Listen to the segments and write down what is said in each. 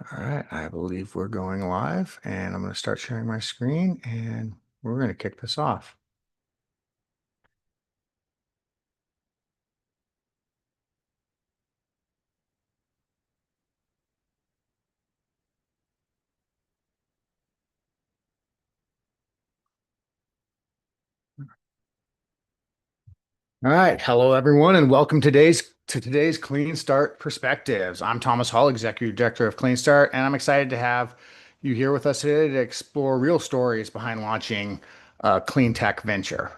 All right, I believe we're going live, and I'm going to start sharing my screen, and we're going to kick this off. All right, hello everyone, and welcome to today's Clean Start Perspectives. I'm Thomas Hall, Executive Director of Clean Start, and I'm excited to have you here with us today to explore real stories behind launching a clean tech venture.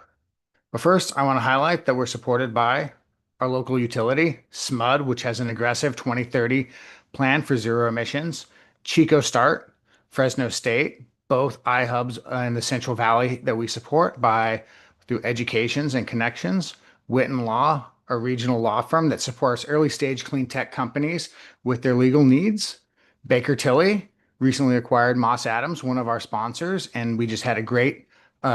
But first, I want to highlight that we're supported by our local utility, SMUD, which has an aggressive 2030 plan for zero emissions, Chico Start, Fresno State, both iHubs in the Central Valley that we support by through educations and connections, Witten Law, a regional law firm that supports early stage clean tech companies with their legal needs, Baker Tilly, recently acquired Moss Adams, one of our sponsors, and we just had a great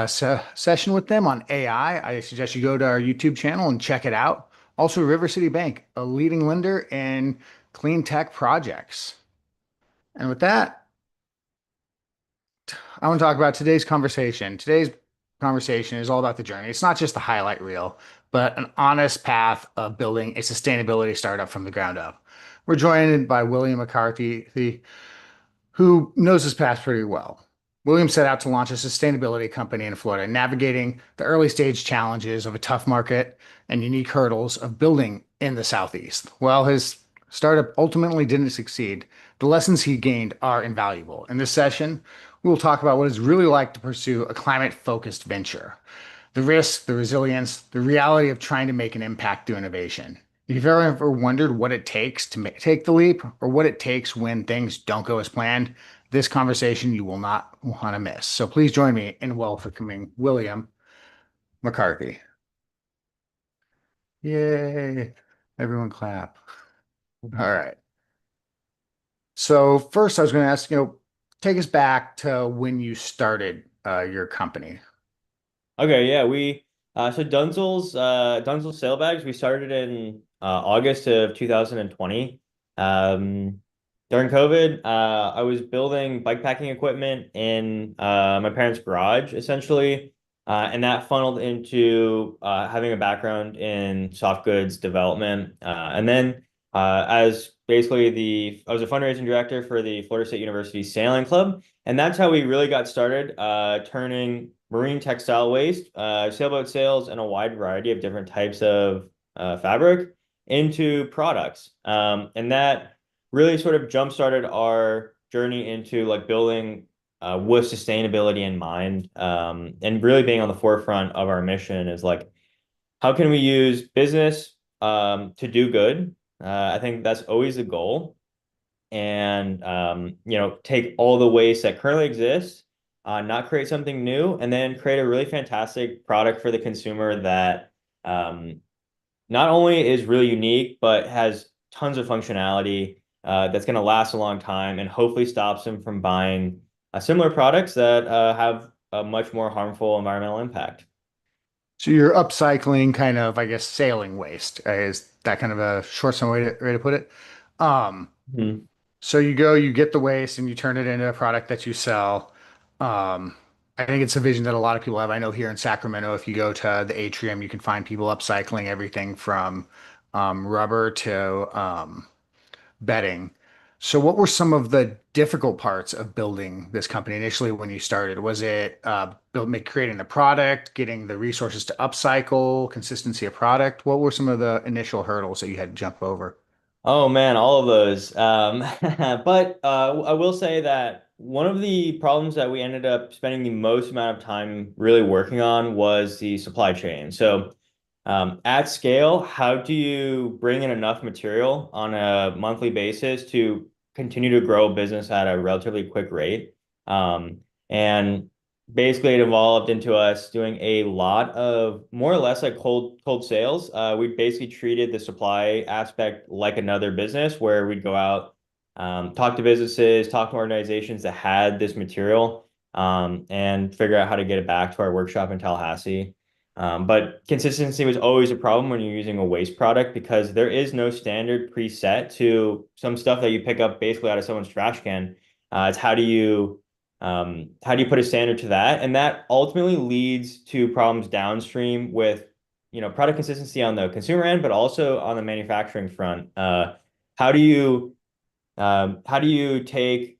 session with them on AI. I suggest you go to our YouTube channel and check it out. Also, River City Bank, a leading lender in clean tech projects. And with that, I want to talk about today's conversation. Today's conversation is all about the journey. It's not just the highlight reel, but an honest path of building a sustainability startup from the ground up. We're joined by William McCarthy, who knows his past pretty well. Williams set out to launch a sustainability company in Florida, navigating the early stage challenges of a tough market and unique hurdles of building in the Southeast. While his startup ultimately didn't succeed, the lessons he gained are invaluable. In this session, we will talk about what it's really like to pursue a climate focused venture, the risk, the resilience, the reality of trying to make an impact through innovation. If you've ever wondered what it takes to take the leap or what it takes when things don't go as planned, this conversation you will not want to miss. So please join me in welcoming William McCarthy. Yay. Everyone clap. All right. So first I was going to ask, take us back to when you started your company. Okay, yeah, we so Dunzel's sailbags we started in August of 2020. During COVID, I was building bike packing equipment in my parents' garage essentially, and that funneled into having a background in soft goods development, and then as basically the I was a fundraising director for the Florida State University Sailing Club. And that's how we really got started, turning marine textile waste, sailboat sails, and a wide variety of different types of fabric into products. And that really sort of jump-started our journey into like building with sustainability in mind, and really being on the forefront of our mission is like, how can we use business to do good? I think that's always the goal and take all the waste that currently exists, not create something new, and then create a really fantastic product for the consumer that um, not only is really unique, but has tons of functionality that's going to last a long time and hopefully stops them from buying similar products that have a much more harmful environmental impact. So you're upcycling kind of, I guess, sailing waste. Is that kind of a short way to put it? Um, Mhm. so you go, you get the waste and you turn it into a product that you sell. Um, I think it's a vision that a lot of people have. I know here in Sacramento, if you go to the atrium, you can find people upcycling everything from rubber to bedding. So what were some of the difficult parts of building this company initially when you started? Was it creating the product, getting the resources to upcycle, consistency of product? What were some of the initial hurdles that you had to jump over? Oh man, all of those. But I will say that one of the problems that we ended up spending the most amount of time really working on was the supply chain. So, at scale, how do you bring in enough material on a monthly basis to continue to grow a business at a relatively quick rate? And basically, it evolved into us doing a lot of more or less like cold sales. We basically treated the supply aspect like another business where we'd go out, talk to businesses, talk to organizations that had this material, and figure out how to get it back to our workshop in Tallahassee. But consistency was always a problem when you're using a waste product because there is no standard preset to some stuff that you pick up basically out of someone's trash can. It's how do you put a standard to that? And that ultimately leads to problems downstream with, product consistency on the consumer end, but also on the manufacturing front. How do you how do you take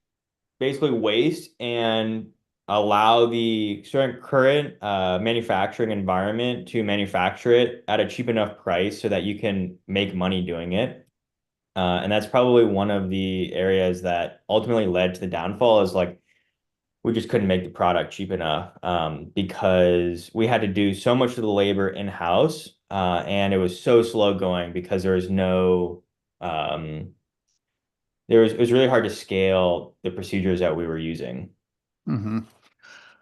basically waste and allow the current manufacturing environment to manufacture it at a cheap enough price so that you can make money doing it. And that's probably one of the areas that ultimately led to the downfall is like we just couldn't make the product cheap enough because we had to do so much of the labor in-house and it was so slow going because there was no um, it was really hard to scale the procedures that we were using. Hmm.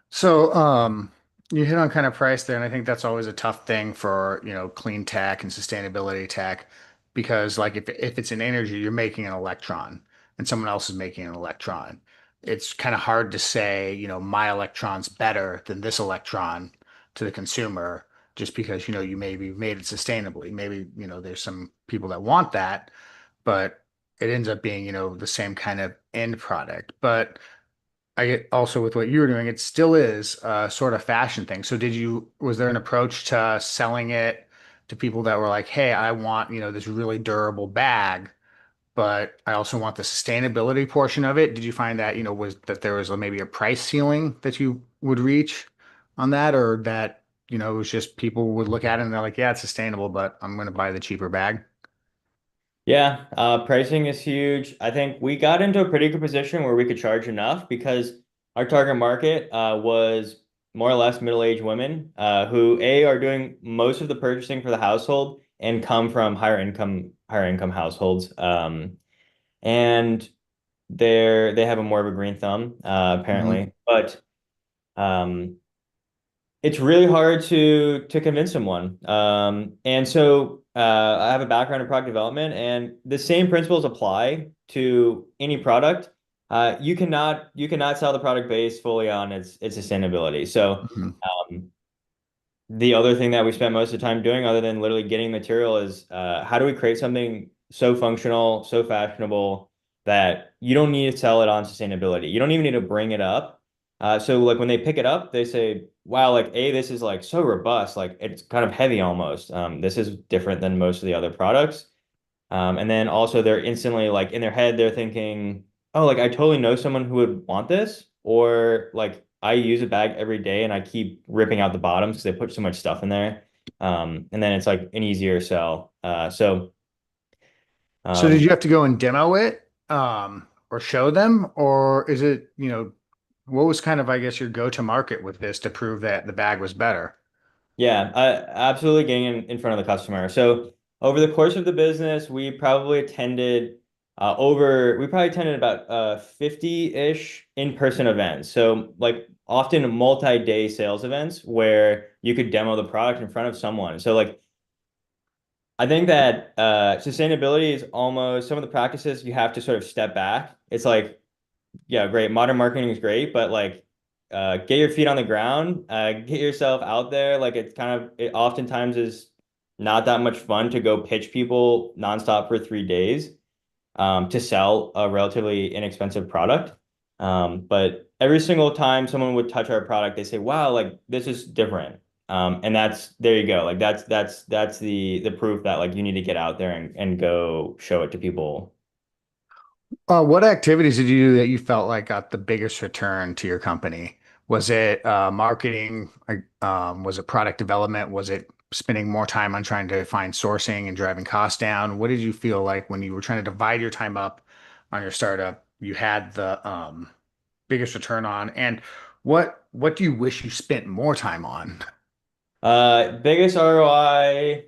So, you hit on kind of price there, and I think that's always a tough thing for, clean tech and sustainability tech, because like if it's in energy, you're making an electron and someone else is making an electron. It's kind of hard to say, my electron's better than this electron to the consumer just because, you maybe made it sustainably. Maybe, there's some people that want that, but it ends up being, the same kind of end product. But I get also with what you were doing, it still is a sort of fashion thing. So was there an approach to selling it to people that were like, hey, I want, this really durable bag, but I also want the sustainability portion of it. Did you find that, was that there was maybe a price ceiling that you would reach on that, or that, it was just people would look at it and they're like, yeah, it's sustainable, but I'm going to buy the cheaper bag? Yeah, pricing is huge. I think we got into a pretty good position where we could charge enough because our target market was more or less middle-aged women who are doing most of the purchasing for the household and come from higher income households. And they have a more of a green thumb Hmm. apparently, but um, it's really hard to convince someone. And so I have a background in product development, and the same principles apply to any product. You cannot sell the product based fully on its sustainability. So Hmm. um, the other thing that we spend most of the time doing, other than literally getting material, is how do we create something so functional, so fashionable that you don't need to sell it on sustainability. You don't even need to bring it up. So like when they pick it up, they say, "Wow, like this is like so robust, like it's kind of heavy almost. This is different than most of the other products." And then also they're instantly like in their head, they're thinking, oh, like I totally know someone who would want this, or like I use a bag every day and I keep ripping out the bottoms because they put so much stuff in there. And then it's like an easier sell. So did Um, you have to go and demo it, or show them, or is it, what was kind of, I guess, your go-to market with this to prove that the bag was better? Yeah, absolutely getting in front of the customer. So over the course of the business, we probably attended about 50-ish in-person events. So like often multi-day sales events where you could demo the product in front of someone. So like I think that sustainability is almost some of the practices you have to sort of step back. It's like yeah, great. Modern marketing is great, but like, get your feet on the ground, get yourself out there. Like, it oftentimes is not that much fun to go pitch people nonstop for 3 days, to sell a relatively inexpensive product. But every single time someone would touch our product, they say, wow, like this is different. And there you go. Like, that's the proof that like you need to get out there and go show it to people. What activities did you do that you felt like got the biggest return to your company? Was it marketing? Was it product development? Was it spending more time on trying to find sourcing and driving costs down? What did you feel like when you were trying to divide your time up on your startup, you had the biggest return on? And what do you wish you spent more time on? Biggest ROI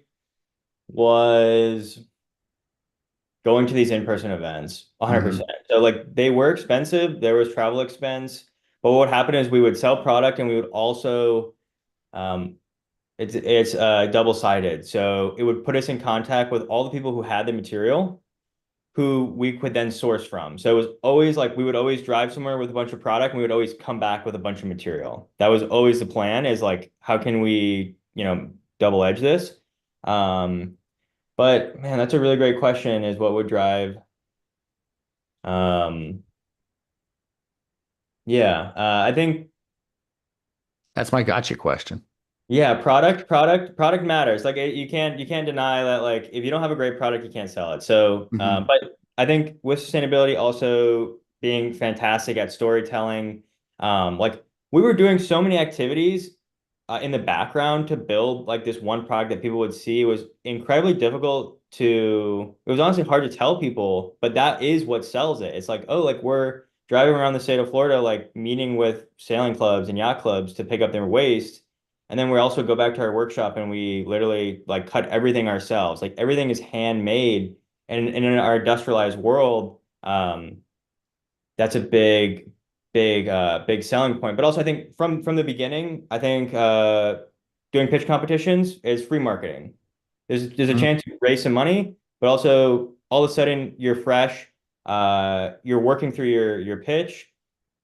was going to these in-person events, Hmm. 100%. So like they were expensive, there was travel expense, but what happened is we would sell product and we would also um it's double-sided. So it would put us in contact with all the people who had the material who we could then source from. So it was always like we would always drive somewhere with a bunch of product and we would always come back with a bunch of material. That was always the plan is like how can we double edge this. Um, but man, that's a really great question is what would drive um yeah, I think That's my gotcha question. yeah, product matters. Like you can't deny that like if you don't have a great product, you can't sell it. So, Hmm. but I think with sustainability also being fantastic at storytelling, like we were doing so many activities in the background to build like this one product that people would see. It was incredibly difficult to, it was honestly hard to tell people, but that is what sells it. It's like, oh, like we're driving around the state of Florida, like meeting with sailing clubs and yacht clubs to pick up their waste. And then we also go back to our workshop and we literally like cut everything ourselves. Like everything is handmade. And in our industrialized world, that's a big selling point. But also I think from the beginning, I think doing pitch competitions is free marketing. There's a chance to raise some money, but also all of a sudden you're fresh, you're working through your pitch,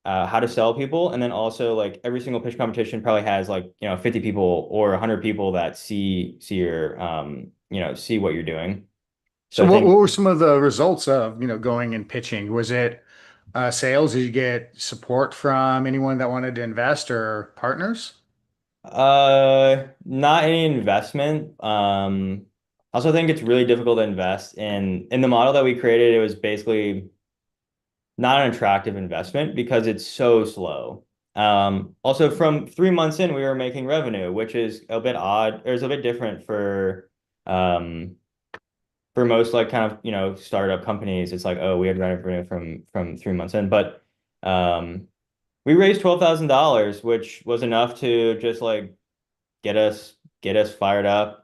how to sell people, and then also like every single pitch competition probably has like 50 people or 100 people that see your see what you're doing. So So I what think were some of the results of, going and pitching? Was it sales? Did you get support from anyone that wanted to invest or partners? not any investment. I also think it's really difficult to invest in the model that we created. It was basically not an attractive investment because it's so slow. Also, from 3 months in, we were making revenue, which is a bit odd, or is a bit different um, for most like kind of startup companies. It's like, oh, we had revenue from 3 months in, but um, we raised $12,000, which was enough to just like get us fired up.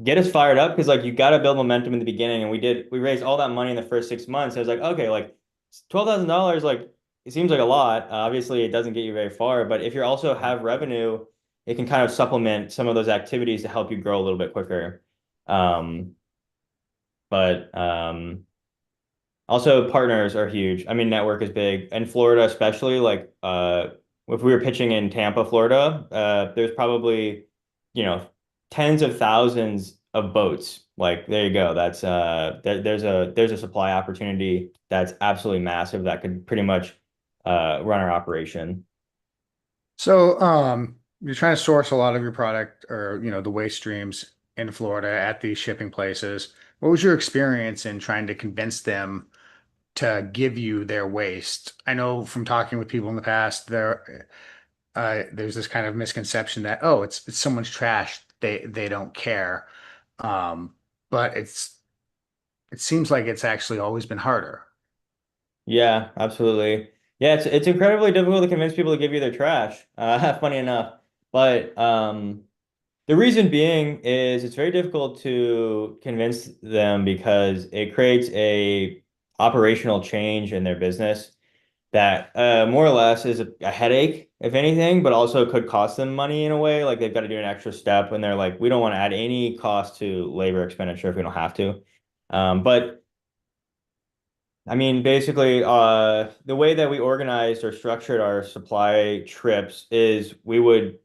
Get us fired up because like you got to build momentum in the beginning, and we raised all that money in the first 6 months. I was like, okay, like $12,000, like it seems like a lot. Obviously, it doesn't get you very far, but if you also have revenue, it can kind of supplement some of those activities to help you grow a little bit quicker. Um, but also, partners are huge. I mean, network is big. In Florida, especially, like if we were pitching in Tampa, Florida, there's probably, you know, tens of thousands of boats. Like there you go. That's there's a supply opportunity that's absolutely massive that could pretty much run our operation. So you're trying to source a lot of your product or, the waste streams in Florida at these shipping places. What was your experience in trying to convince them to give you their waste? I know from talking with people in the past, there's this kind of misconception that, oh, it's someone's trash. They don't care. Um, but it seems like it's actually always been harder. Yeah, absolutely. Yeah, it's incredibly difficult to convince people to give you their trash. Funny enough, but the reason being is it's very difficult to convince them because it creates a operational change in their business that more or less is a headache, if anything, but also could cost them money in a way. Like they've got to do an extra step and they're like, we don't want to add any cost to labor expenditure if we don't have to. But I mean, basically, the way that we organized or structured our supply trips is we would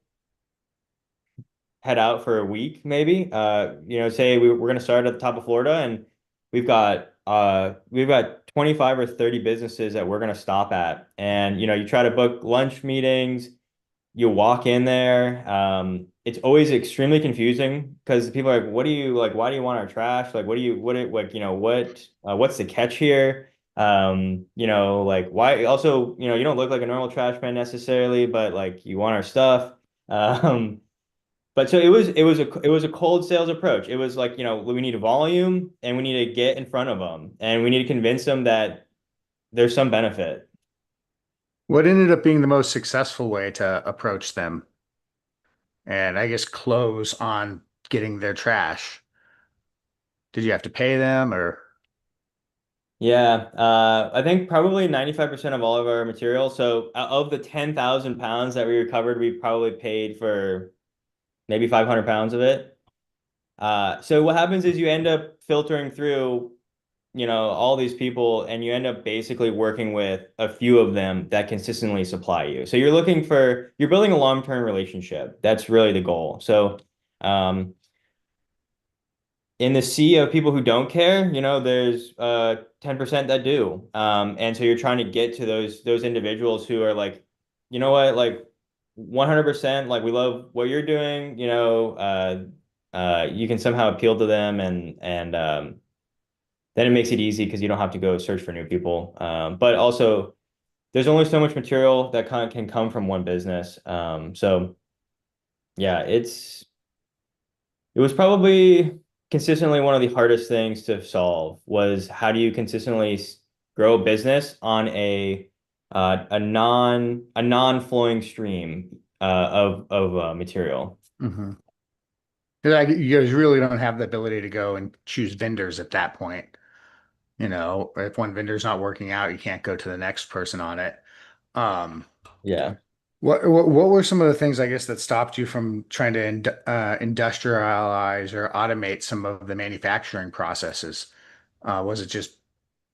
head out for a week, maybe. Say we're going to start at the top of Florida, and we've got 25 or 30 businesses that we're going to stop at, and you try to book lunch meetings. You walk in there. It's always extremely confusing because people are like, "What do you like? Why do you want our trash? Like, like, what's the catch here?" Like why? Also, you don't look like a normal trash man necessarily, but like you want our stuff. Um, but so it was a cold sales approach. It was like, we need a volume and we need to get in front of them and we need to convince them that there's some benefit. What ended up being the most successful way to approach them and I guess close on getting their trash? Did you have to pay them or? Yeah, I think probably 95% of all of our material. So of the 10,000 pounds that we recovered, we probably paid for maybe 500 pounds of it. So what happens is you end up filtering through all these people and you end up basically working with a few of them that consistently supply you. So you're building a long-term relationship. That's really the goal. So In the sea of people who don't care, there's 10% that do. And so you're trying to get to those individuals who are like, you know what, like 100%, like we love what you're doing, you can somehow appeal to them and then it makes it easy because you don't have to go search for new people. But also there's only so much material that can come from one business. So yeah, it was probably consistently one of the hardest things to solve was how do you consistently grow a business on a non-flowing stream of material. Mm-hmm. You guys really don't have the ability to go and choose vendors at that point. You know, if one vendor's not working out, you can't go to the next person on it. Um, Yeah. what were some of the things, I guess, that stopped you from trying to industrialize or automate some of the manufacturing processes? Was it just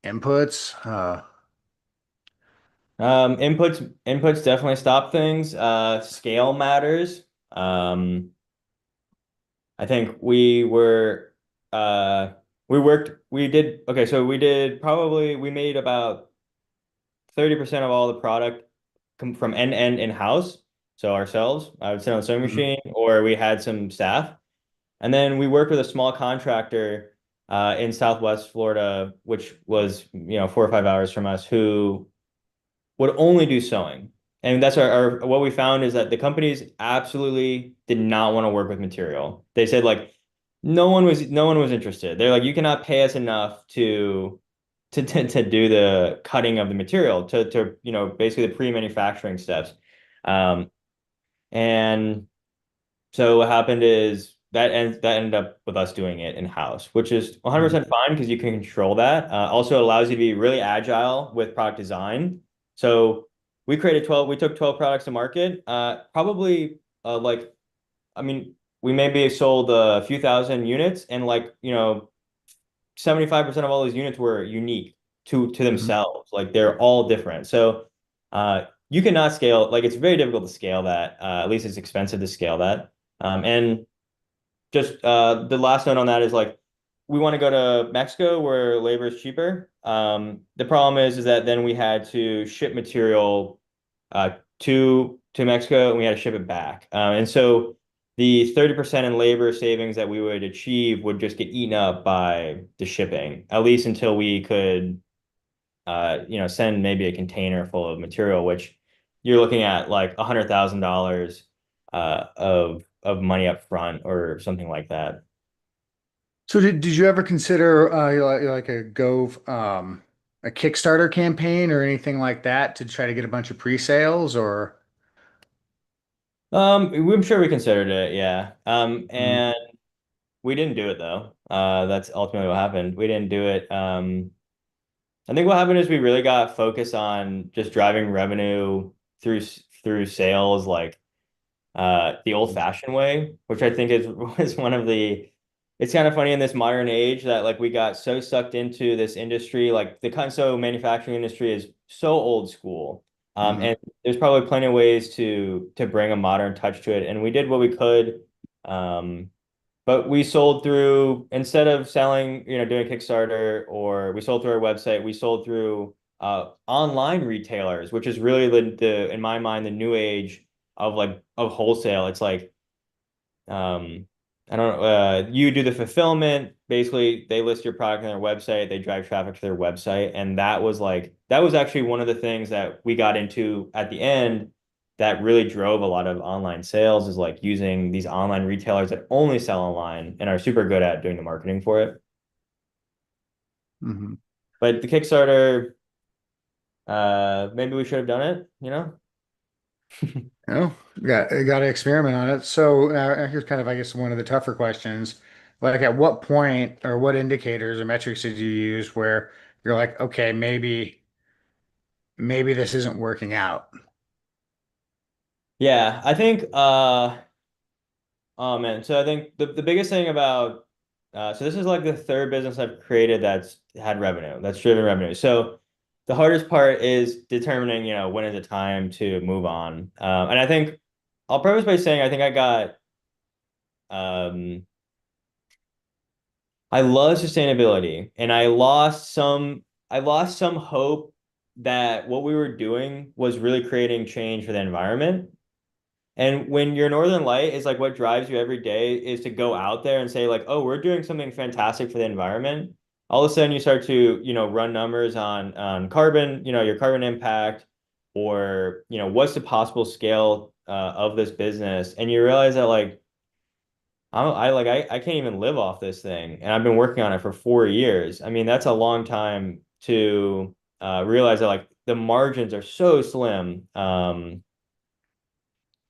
inputs? Inputs definitely stop things. Scale matters. I think uh we did okay, so we made about 30% of all the product from end to end in-house. So ourselves, I would sit on the sewing Mhm. machine, or we had some staff. And then we worked with a small contractor in Southwest Florida, which was, 4 or 5 hours from us, who would only do sewing. And that's our what we found is that the companies absolutely did not want to work with material. They said like no one was interested. They're like, you cannot pay us enough to do the cutting of the material to basically the pre-manufacturing steps. Um, and so what happened is that ended up with us doing it in-house, which is Mhm. 100% fine because you can control that. Also allows you to be really agile with product design. So we took 12 products to market. Probably like, I mean, we maybe sold a few thousand units and like, 75% of all those units were unique to Mhm. themselves. Like they're all different. So you cannot scale, like it's very difficult to scale that. At least it's expensive to scale that. And just the last note on that is like we want to go to Mexico where labor is cheaper. The problem is that then we had to ship material to Mexico and we had to ship it back. And so the 30% in labor savings that we would achieve would just get eaten up by the shipping, at least until we could send maybe a container full of material, which you're looking at like $100,000 of money up front or something like that. So did you ever consider like a Kickstarter campaign or anything like that to try to get a bunch of pre-sales or I'm sure we considered it, yeah. Mhm. And we didn't do it though. That's ultimately what happened. We didn't do it. I think what happened is we really got focused on just driving revenue through sales, like the old-fashioned way, which I think is was one of the. It's kind of funny in this modern age that like we got so sucked into this industry, like the cut and sew manufacturing industry is so old school, Mhm. and there's probably plenty of ways to bring a modern touch to it, and we did what we could. Um, but we sold through, instead of selling, doing Kickstarter, or we sold through our website, we sold through online retailers, which is really in my mind, the new age of wholesale. It's like um I don't know, you do the fulfillment. Basically, they list your product on their website, they drive traffic to their website, and that was actually one of the things that we got into at the end that really drove a lot of online sales is like using these online retailers that only sell online and are super good at doing the marketing for it. Mhm. But the Kickstarter, maybe we should have done it, you know? You know, got to experiment on it. So here's kind of, I guess, one of the tougher questions. Like, at what point or what indicators or metrics did you use where you're like, okay, maybe this isn't working out? Yeah, I think oh man, so I think the biggest thing about so this is like the third business I've created that's had revenue, that's driven revenue. So the hardest part is determining, when is it time to move on. And I think I'll preface by saying I think I got I love sustainability, and I lost some hope that what we were doing was really creating change for the environment. And when your Northern Light is like what drives you every day is to go out there and say like, oh, we're doing something fantastic for the environment. All of a sudden you start to, run numbers on carbon, your carbon impact, or, what's the possible scale of this business. And you realize that like I can't even live off this thing. And I've been working on it for 4 years. I mean, that's a long time to realize that like the margins are so slim.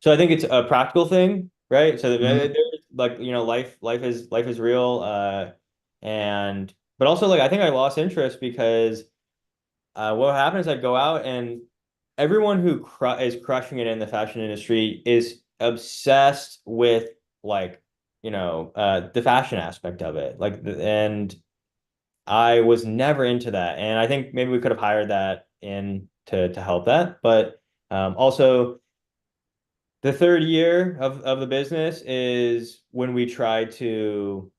So I think it's a practical thing, right? So Mhm. there's like, life is real. And but also like I think I lost interest because what happens is I go out and everyone who is crushing it in the fashion industry is obsessed with like, the fashion aspect of it. And I was never into that. And I think maybe we could have hired that in to help that. But also the third year of the business is when we try to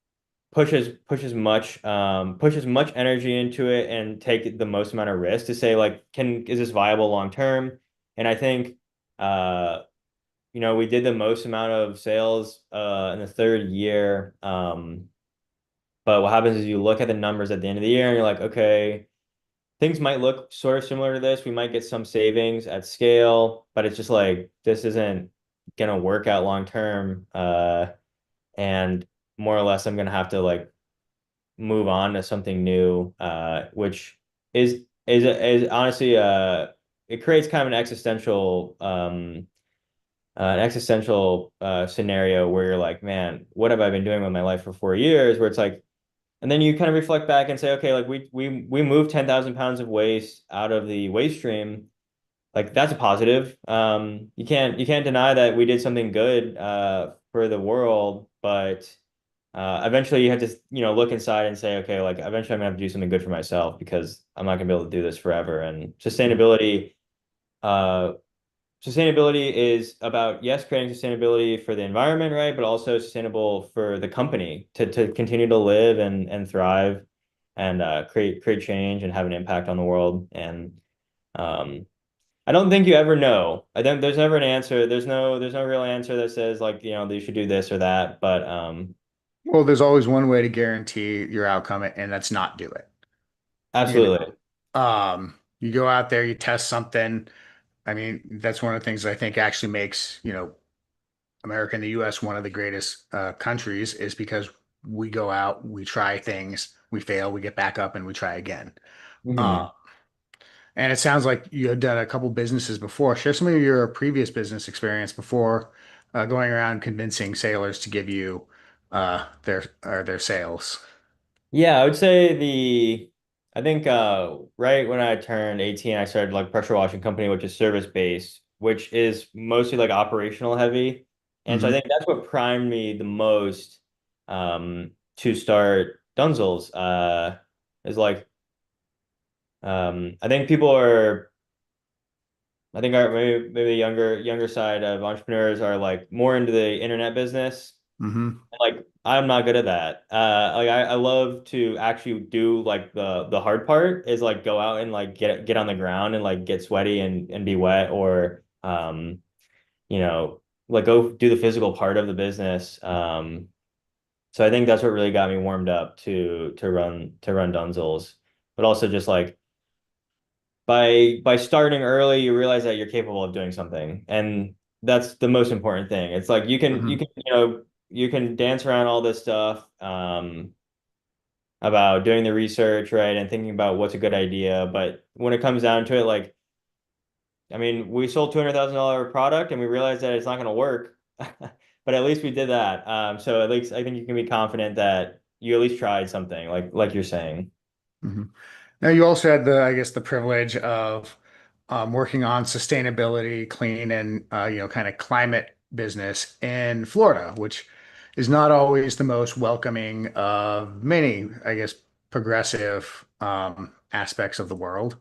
push as much energy into it and take the most amount of risk to say like is this viable long term? And I think uh we did the most amount of sales in the third year. But what happens is you look at the numbers at the end of the year and you're like, okay, things might look sort of similar to this. We might get some savings at scale, but it's just like this isn't gonna work out long term. And more or less, I'm gonna have to like move on to something new, which is honestly it creates kind of an existential scenario where you're like, man, what have I been doing with my life for 4 years? Where it's like, and then you kind of reflect back and say, okay, like we moved 10,000 pounds of waste out of the waste stream. Like that's a positive. You can't deny that we did something good for the world, but eventually you have to, look inside and say, okay, like eventually I'm gonna have to do something good for myself because I'm not gonna be able to do this forever. And uh, sustainability is about, yes, creating sustainability for the environment, right? But also sustainable for the company to continue to live and thrive and create change and have an impact on the world. And um, I don't think you ever know. I don't, there's never an answer. There's no real answer that says like, you should do this or that. But Well, there's always one way to guarantee your outcome, and that's not do it. You absolutely. you go out there, you test something. I mean, that's one of the things I think actually makes, America and the US one of the greatest countries is because we go out, we try things, we fail, we get back up and we try again. Uh, Mhm. and it sounds like you had done a couple businesses before. Share some of your previous business experience before going around convincing sailors to give you their sales. Yeah, I would say I think right when I turned 18, I started like pressure washing company, which is service based, which is mostly like operational heavy. And so I Hmm. think that's what primed me the most to start Dunzel's. Is like I think I think maybe the younger side of entrepreneurs are like more into the internet business. Hmm. Like I'm not good at that. Like I love to actually do like the hard part is like go out and like get on the ground and like get sweaty and be wet or you know like go do the physical part of the business. So I think that's what really got me warmed up to run Dunzels. But also just like by starting early, you realize that you're capable of doing something, and that's the most important thing. It's like Hmm. you can dance around all this stuff about doing the research, right, and thinking about what's a good idea. But when it comes down to it, like I mean, we sold $200,000 product, and we realized that it's not going to work, but at least we did that. So at least I think you can be confident that you at least tried something, like you're saying. Hmm. Now, you also had I guess, the privilege of working on sustainability, clean, and kind of climate business in Florida, which is not always the most welcoming of many, I guess, progressive aspects of the world.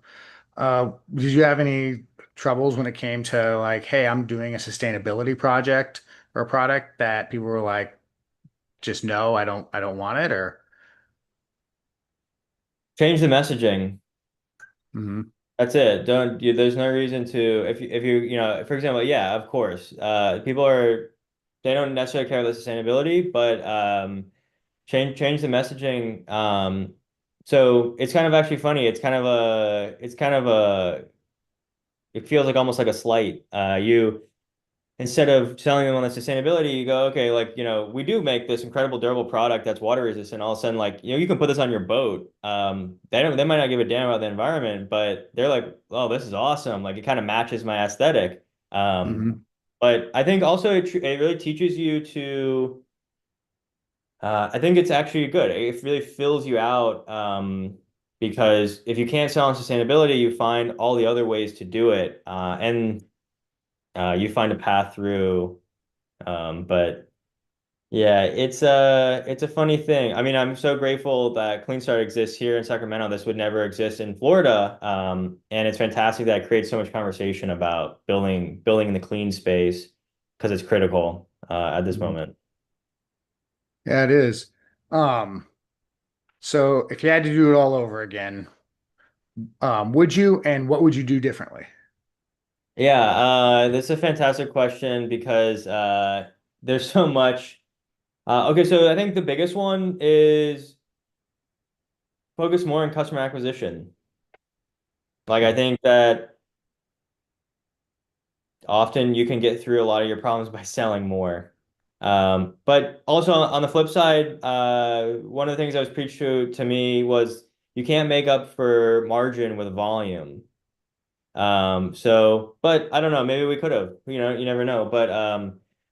Did you have any troubles when it came to like, hey, I'm doing a sustainability project or a product that people were like, just no, I don't want it, or Change the messaging. Mhm. That's it. There's no reason to, if you, for example, yeah, of course, people are, they don't necessarily care about sustainability, but, change the messaging. So it's kind of actually funny. It feels like almost like a slight. Instead of selling them on the sustainability, you go, okay, like, we do make this incredible durable product that's water resistant. All of a sudden, like, you can put this on your boat. They might not give a damn about the environment, but they're like, oh, this is awesome. Like, it kind of matches my aesthetic. Mhm. But I think also it really teaches you to, I think it's actually good. It really fills you out. Because if you can't sell on sustainability, you find all the other ways to do it. And you find a path through. But yeah, it's a funny thing. I mean, I'm so grateful that Clean Start exists here in Sacramento. This would never exist in Florida. And it's fantastic that it creates so much conversation about building in the clean space because it's critical at this Mhm. moment. Yeah, it is. Um, so if you had to do it all over again, would you, and what would you do differently? Yeah, this is a fantastic question because there's so much. Okay, so I think the biggest one is focus more on customer acquisition. Like I think that often you can get through a lot of your problems by selling more. But also on the flip side, one of the things that was preached to me was you can't make up for margin with volume. But I don't know, maybe we could have, you never know. But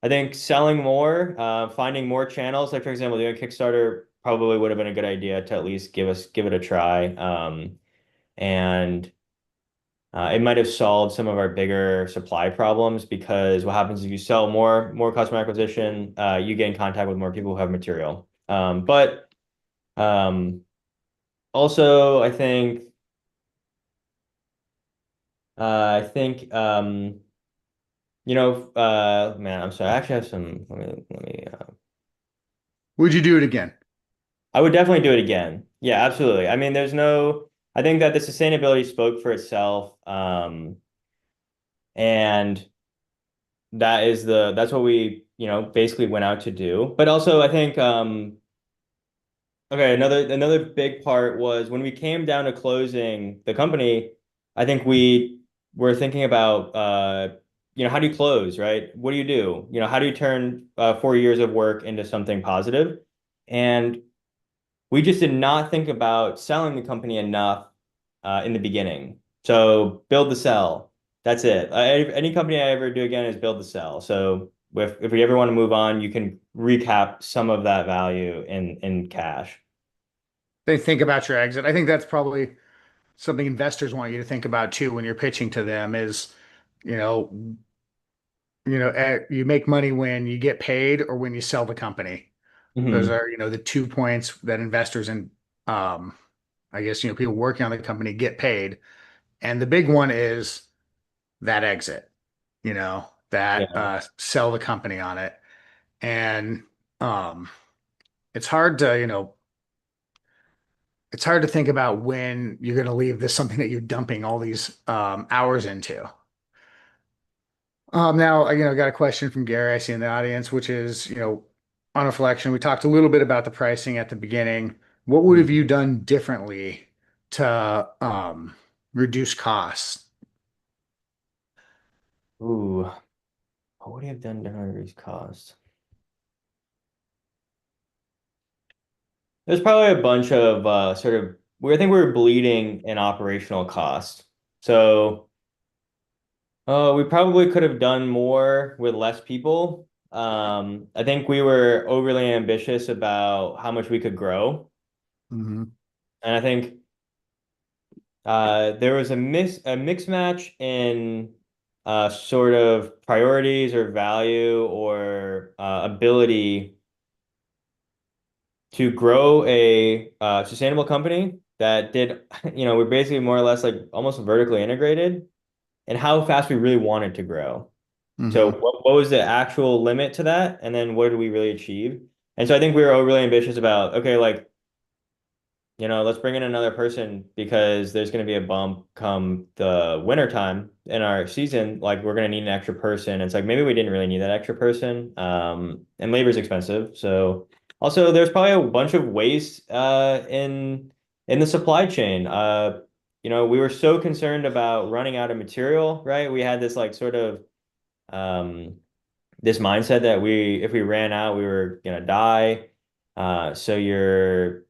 I think selling more, finding more channels, like for example, doing a Kickstarter probably would have been a good idea to at least give it a try. And it might have solved some of our bigger supply problems because what happens if you sell more customer acquisition, you get in contact with more people who have material. But also, I think man, I'm sorry. I actually have some. Let me. Would you do it again? I would definitely do it again. Yeah, absolutely. I mean, there's no. I think that the sustainability spoke for itself, and that's what we basically went out to do. But also, I think okay, another big part was when we came down to closing the company. I think we were thinking about how do you close, right? What do you do? How do you turn 4 years of work into something positive? And we just did not think about selling the company enough in the beginning. So build the sell. That's it. Any company I ever do again is build the sell. So if we ever want to move on, you can recap some of that value in cash. They think about your exit. I think that's probably something investors want you to think about too when you're pitching to them is, you know, you make money when you get paid or when you sell the company. Those Hmm. are, the 2 points that investors and um, I guess, people working on the company get paid. And the big one is that exit, that Yeah. sell the company on it. And um, it's hard to, it's hard to think about when you're going to leave this something that you're dumping all these hours into. Now, I got a question from Gary I see in the audience, which is, on reflection, we talked a little bit about the pricing at the beginning. What would have Mhm. you done differently to reduce costs? Ooh, what would you have done to reduce cost? There's probably a bunch of I think we were bleeding in operational cost. So we probably could have done more with less people. I think we were overly ambitious about how much we could grow. Hmm. And I think there was a mix match in sort of priorities or value or ability to grow a sustainable company that did, we're basically more or less like almost vertically integrated and how fast we really wanted to grow. So Hmm. what was the actual limit to that? And then what did we really achieve? And so I think we were all really ambitious about, okay, like, let's bring in another person because there's going to be a bump come the winter time in our season. Like, we're going to need an extra person. It's like maybe we didn't really need that extra person. And labor's expensive. So also there's probably a bunch of waste in the supply chain. We were so concerned about running out of material, right? We had this like sort of um this mindset that if we ran out, we were gonna die. So you're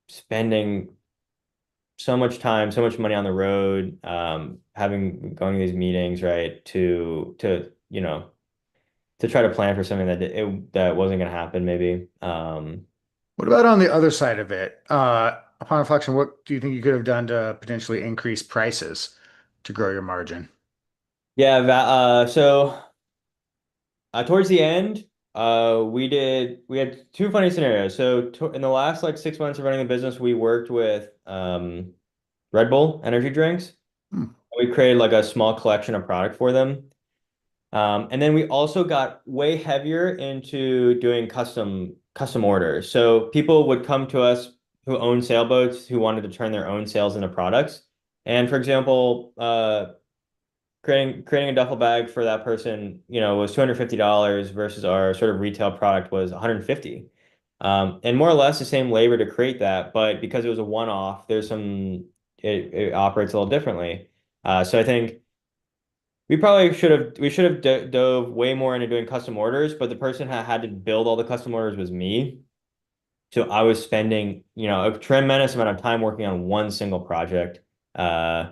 spending so much time, so much money on the road, having going to these meetings, right? To try to plan for something that wasn't gonna happen, maybe. What about on the other side of it? Upon reflection, what do you think you could have done to potentially increase prices to grow your margin? Yeah, so towards the end, we had two funny scenarios. So in the last like 6 months of running the business, we worked with Red Bull energy drinks. Hmm. We created like a small collection of product for them. And then we also got way heavier into doing custom orders. So people would come to us who own sailboats who wanted to turn their own sails into products. And for example, creating a duffel bag for that person, was $250 versus our sort of retail product was 150. And more or less the same labor to create that, but because it was a one-off, it operates a little differently. So I think we should have dove way more into doing custom orders, but the person that had to build all the custom orders was me. So I was spending, a tremendous amount of time working on one single project. Uh,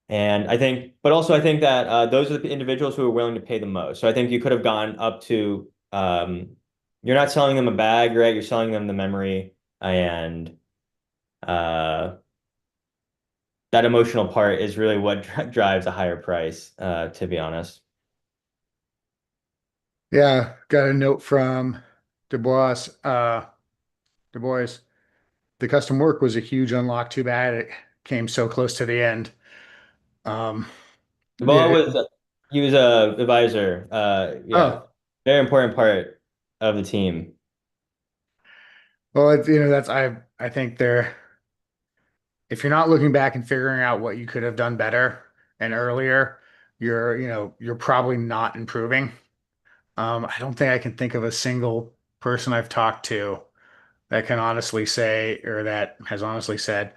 and but also I think that those are the individuals who are willing to pay the most. So I think you could have gone up to, you're not selling them a bag, right? You're selling them the memory, and uh, that emotional part is really what drives a higher price, to be honest. Yeah, got a note from Du Bois. Du Bois. The custom work was a huge unlock. Too bad it came so close to the end. Um, Well, yeah. he was a advisor. Yeah, Oh, very important part of the team. well, that's I think there. If you're not looking back and figuring out what you could have done better and earlier, you're probably not improving. I don't think I can think of a single person I've talked to that can honestly say, or that has honestly said,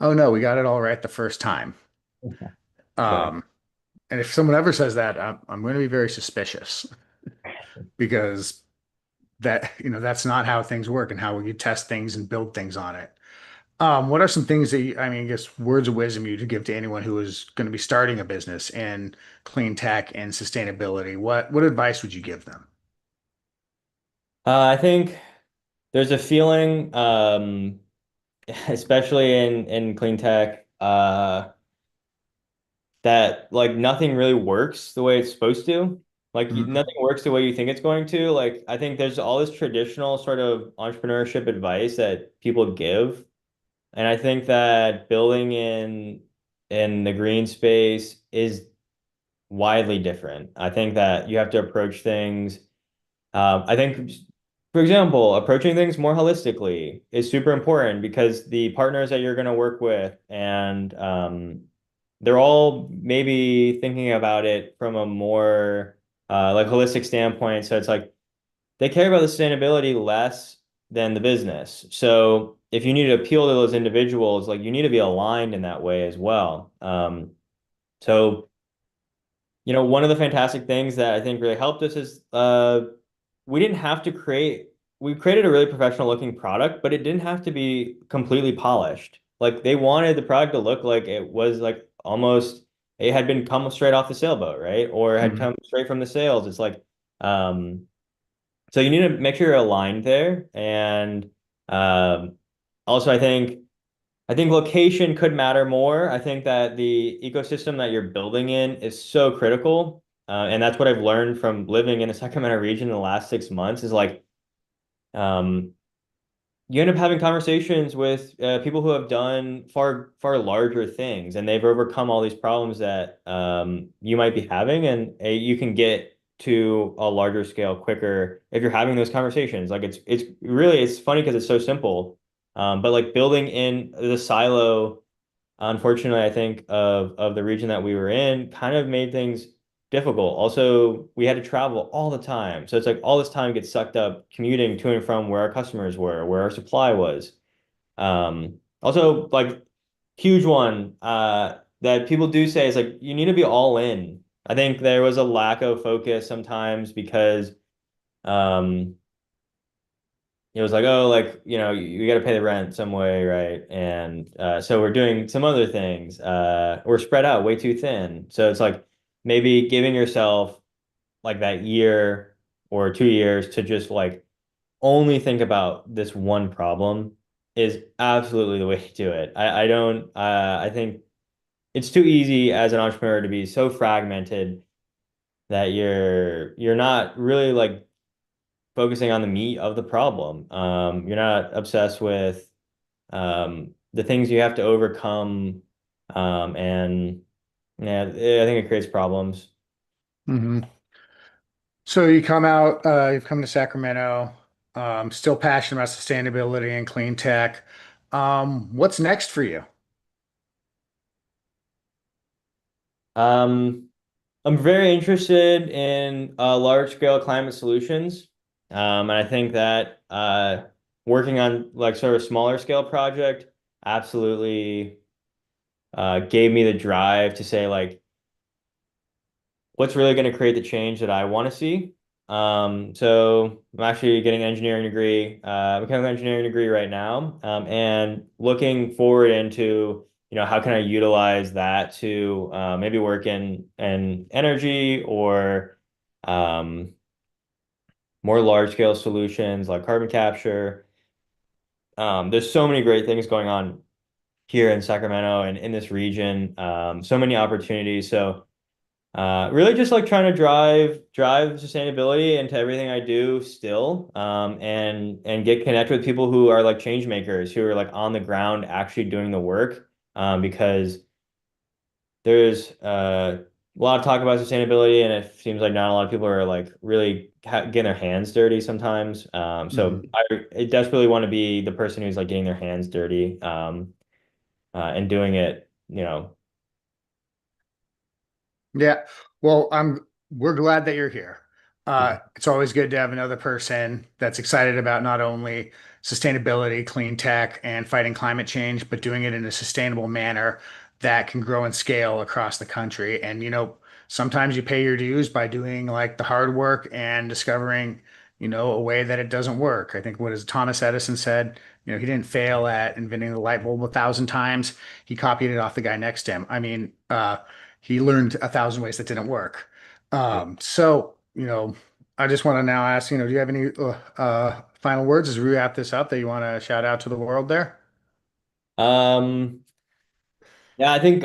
"Oh no, we got it all right the first time." Fair. Um, and if someone ever says that, I'm going to be very suspicious because that's not how things work and how you test things and build things on it. What are some things that I mean, I guess words of wisdom you to give to anyone who is going to be starting a business in clean tech and sustainability? What advice would you give them? I think there's a feeling, especially in clean tech, that like nothing really works the way it's supposed to. Like Mhm. nothing works the way you think it's going to. Like I think there's all this traditional sort of entrepreneurship advice that people give. And I think that building in the green space is widely different. I think that you have to approach things. I think, for example, approaching things more holistically is super important because the partners that you're going to work with and they're all maybe thinking about it from a more like holistic standpoint. So it's like they care about the sustainability less than the business. So if you need to appeal to those individuals, like you need to be aligned in that way as well. So one of the fantastic things that I think really helped us is we didn't have to we created a really professional looking product, but it didn't have to be completely polished. Like they wanted the product to look like it was like almost it had been come straight off the sailboat, right? Or had Mhm. come straight from the sails. It's like um so you need to make sure you're aligned there. And um also I think location could matter more. I think that the ecosystem that you're building in is so critical. And that's what I've learned from living in the Sacramento region in the last 6 months is like, um, you end up having conversations with people who have done far, far larger things and they've overcome all these problems that you might be having. And you can get to a larger scale quicker if you're having those conversations. Like it's really it's funny because it's so simple. But like building in the silo, unfortunately, I think of the region that we were in kind of made things difficult. Also, we had to travel all the time. So it's like all this time gets sucked up commuting to and from where our customers were, where our supply was. Also, like huge one that people do say is like you need to be all in. I think there was a lack of focus sometimes because um, it was like, oh, like, you got to pay the rent some way, right? And so we're doing some other things. We're spread out way too thin. So it's like maybe giving yourself like that year or 2 years to just like only think about this one problem is absolutely the way to do it. I don't, I think it's too easy as an entrepreneur to be so fragmented that you're not really like focusing on the meat of the problem. You're not obsessed with the things you have to overcome, and yeah, I think it creates problems. Hmm. So you come out, you've come to Sacramento, still passionate about sustainability and clean tech. What's next for you? Um, I'm very interested in large scale climate solutions, and I think that working on like sort of smaller scale project absolutely gave me the drive to say like what's really going to create the change that I want to see. So I'm actually getting an engineering degree, mechanical engineering degree right now, and looking forward into, how can I utilize that to maybe work in energy or um, more large scale solutions like carbon capture. There's so many great things going on here in Sacramento and in this region. So many opportunities. So really just like trying to drive sustainability into everything I do still, and get connected with people who are like change makers, who are like on the ground actually doing the work. Because there's a lot of talk about sustainability, and it seems like not a lot of people are like really getting their hands dirty sometimes. So Mhm. I desperately want to be the person who's like getting their hands dirty, and doing it, Yeah. Well, we're glad that you're here. It's always good to have another person that's excited about not only sustainability, clean tech, and fighting climate change, but doing it in a sustainable manner that can grow and scale across the country. And, sometimes you pay your dues by doing like the hard work and discovering, a way that it doesn't work. I think what is Thomas Edison said, he didn't fail at inventing the light bulb 1,000 times. He copied it off the guy next to him. I mean, he learned 1,000 ways that didn't work. So, I just want to now ask, do you have any final words as we wrap this up that you want to shout out to the world there? um, yeah, I think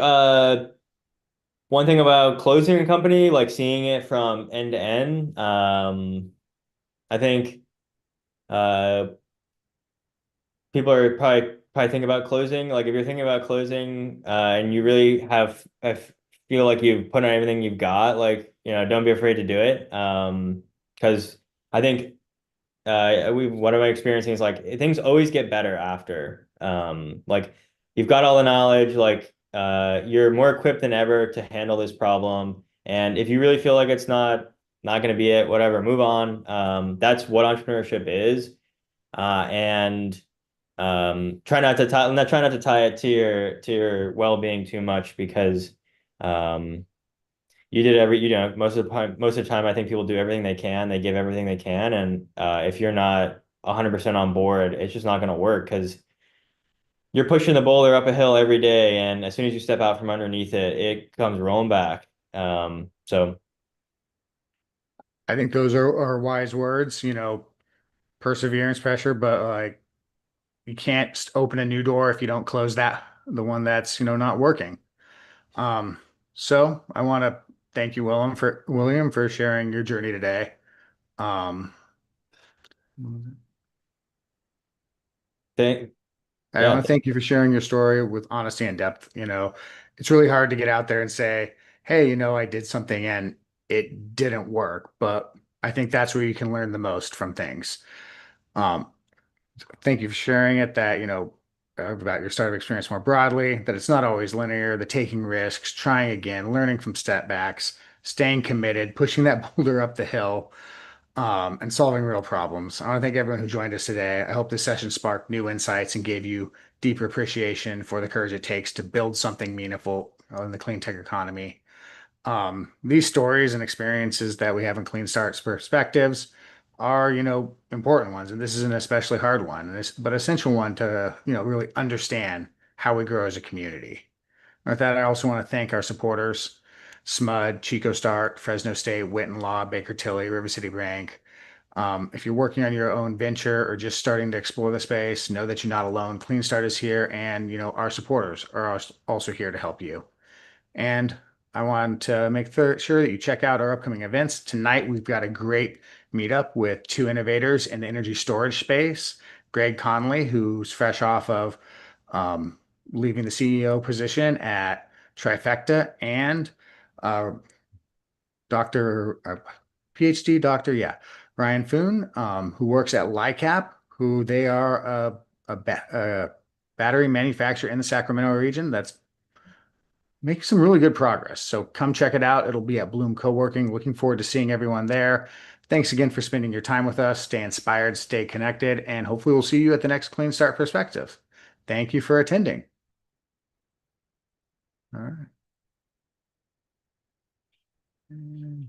one thing about closing a company, like seeing it from end to end, I think uh, people are probably thinking about closing. Like if you're thinking about closing, and you really feel like you've put on everything you've got, like don't be afraid to do it. Because I think we what am I experiencing is like things always get better after. Like you've got all the knowledge, like you're more equipped than ever to handle this problem. And if you really feel like it's not going to be it, whatever, move on. That's what entrepreneurship is. And try not to tie it to your well-being too much because um, you did most of the time I think people do everything they can, they give everything they can, and if you're not 100% on board, it's just not going to work because you're pushing the boulder up a hill every day, and as soon as you step out from underneath it, it comes rolling back. So I think those are wise words, perseverance, pressure, but like you can't open a new door if you don't close the one that's, not working. Um, so I want to thank you, William, for sharing your journey today. Um, thank I yeah, want to thank you for sharing your story with honesty and depth. It's really hard to get out there and say, hey, I did something and it didn't work, but I think that's where you can learn the most from things. Um, Thank you for sharing it that, about your startup experience more broadly, that it's not always linear, the taking risks, trying again, learning from setbacks, staying committed, pushing that boulder up the hill, and solving real problems. I want to thank everyone who joined us today. I hope this session sparked new insights and gave you deeper appreciation for the courage it takes to build something meaningful in the clean tech economy. These stories and experiences that we have in Clean Start's perspectives are, important ones, and this is an especially hard one, but essential one to, really understand how we grow as a community. With that, I also want to thank our supporters, SMUD, Chico Start, Fresno State, Witten Law, Baker Tilly, River City Bank. If you're working on your own venture or just starting to explore the space, know that you're not alone. Clean Start is here, and our supporters are also here to help you. And I want to make sure that you check out our upcoming events. Tonight, we've got a great meetup with two innovators in the energy storage space. Greg Conley, who's fresh off of um, leaving the CEO position at Trifecta, and uh, Dr. PhD doctor, yeah, Ryan Foon, who works at LICAP, who they are a battery manufacturer in the Sacramento region that's making some really good progress. So come check it out. It'll be at Bloom Co-working. Looking forward to seeing everyone there. Thanks again for spending your time with us. Stay inspired, stay connected, and hopefully we'll see you at the next Clean Start Perspective. Thank you for attending. All right.